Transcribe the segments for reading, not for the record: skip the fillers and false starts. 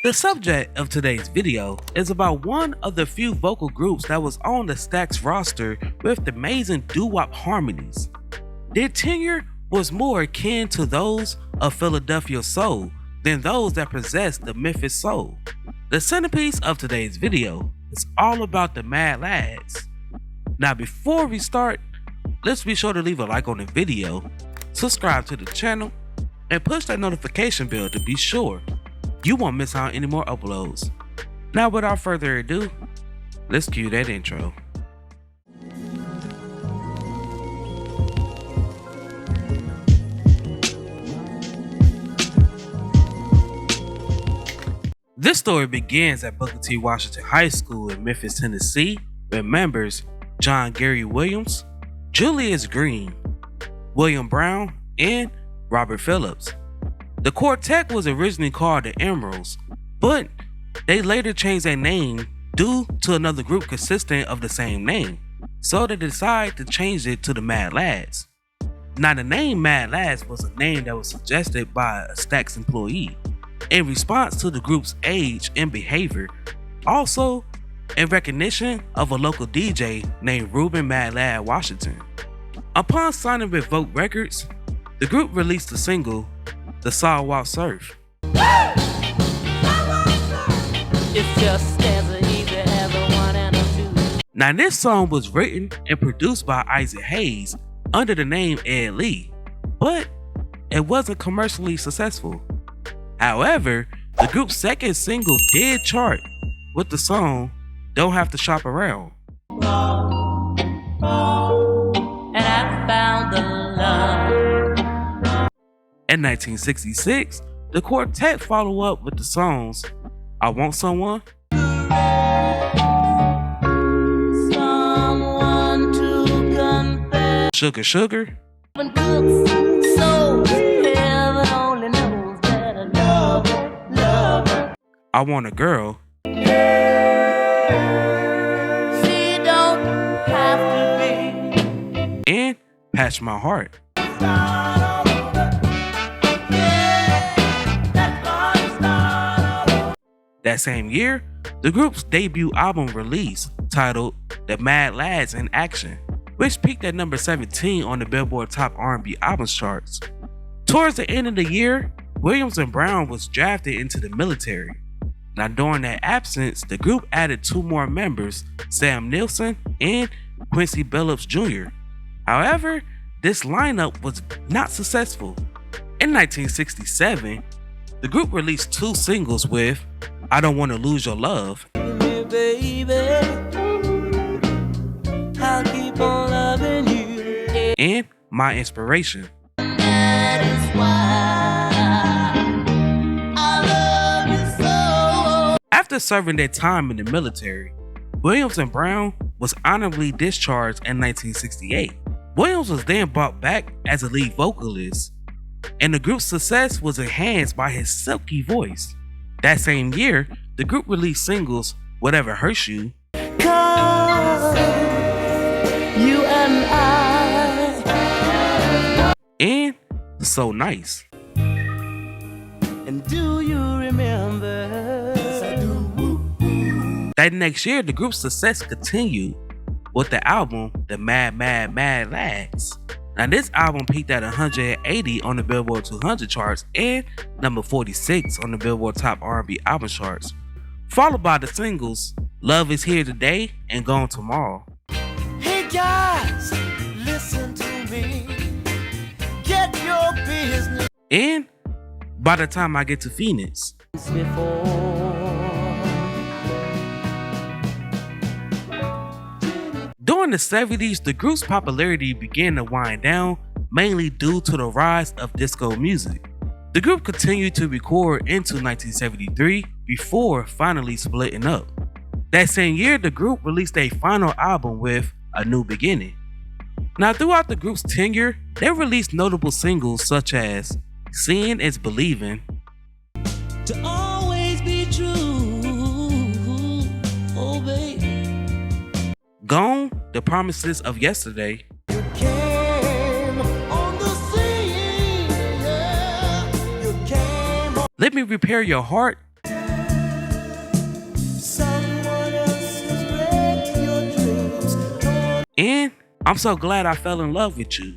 The subject of today's video is about one of the few vocal groups that was on the Stax roster with the amazing doo-wop harmonies. Their tenure was more akin to those of Philadelphia soul than those that possess the Memphis soul. The centerpiece of today's video is all about the Mad Lads. Now before we start, let's be sure to leave a like on the video, subscribe to the channel, and push that notification bell to be sure you won't miss out any more uploads. Now without further ado, let's cue that intro. This story begins at Booker T. Washington High School in Memphis, Tennessee, with members John Gary Williams, Julius Green, William Brown, and Robert Phillips. The quartet was originally called the Emeralds, but they later changed their name due to another group consisting of the same name, so they decided to change it to the Mad Lads. Now the name Mad Lads was a name that was suggested by a Stax employee in response to the group's age and behavior, also in recognition of a local DJ named Reuben Mad Lad Washington. Upon signing with Vogue Records, the group released the single The Sidewalk Surf. It's just as easy as a 1 and a 2. Now this song was written and produced by Isaac Hayes under the name Ed Lee, but it wasn't commercially successful. However, the group's second single did chart with the song Don't Have to Shop Around. And I found the love. In 1966, the quartet followed up with the songs I Want Someone, Someone to Confess, Sugar Sugar, I Want a Girl, She Don't Have to Be, and Patch My Heart. That same year, the group's debut album released, titled The Mad Lads in Action, which peaked at number 17 on the Billboard Top R&B Albums charts. Towards the end of the year, Williams and Brown was drafted into the military. Now during that absence, the group added 2 more members, Sam Nilsson and Quincy Billups Jr. However, this lineup was not successful. In 1967, the group released 2 singles with I Don't Want to Lose Your Love, baby, I'll keep on loving you, and My Inspiration. That is why I love you so. After serving their time in the military, Williams and Brown was honorably discharged in 1968. Williams was then brought back as a lead vocalist, and the group's success was enhanced by his silky voice. That same year, the group released singles Whatever Hurts You, Cause You and I, and So Nice. And do you remember? That next year, the group's success continued with the album The Mad Lads. Now this album peaked at 180 on the Billboard 200 charts and number 46 on the Billboard Top R&B Album charts, followed by the singles Love Is Here Today and Gone Tomorrow. Hey guys, listen to me. Get your business. And By the Time I Get to Phoenix. During the 70s, the group's popularity began to wind down, mainly due to the rise of disco music. The group continued to record into 1973 before finally splitting up. That same year, the group released a final album with A New Beginning. Now throughout the group's tenure, they released notable singles such as Seeing Is Believing, To Always Be True, Oh Baby, Gone, The Promises of Yesterday, You came on the scene, yeah. You came on. Let Me Repair Your Heart, and I'm So Glad I Fell in Love with You.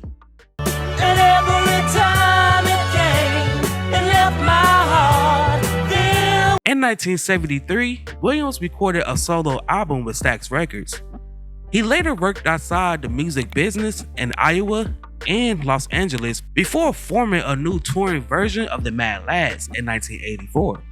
And every time it came, it left my heart there. In 1973, Williams recorded a solo album with Stax Records. He later worked outside the music business in Iowa and Los Angeles before forming a new touring version of the Mad Lads in 1984.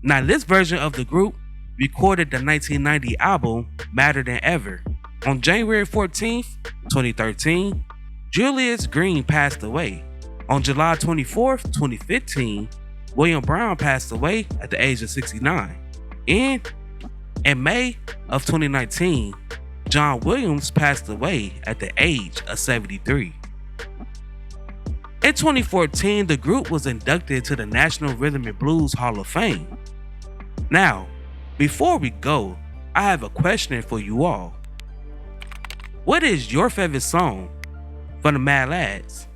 Now, this version of the group recorded the 1990 album Madder Than Ever. On January 14, 2013, Julius Green passed away. On July 24, 2015, William Brown passed away at the age of 69. And in May of 2019, John Williams passed away at the age of 73. In 2014, the group was inducted to the National Rhythm and Blues Hall of Fame. Now, before we go, I have a question for you all. What is your favorite song from the Mad Lads?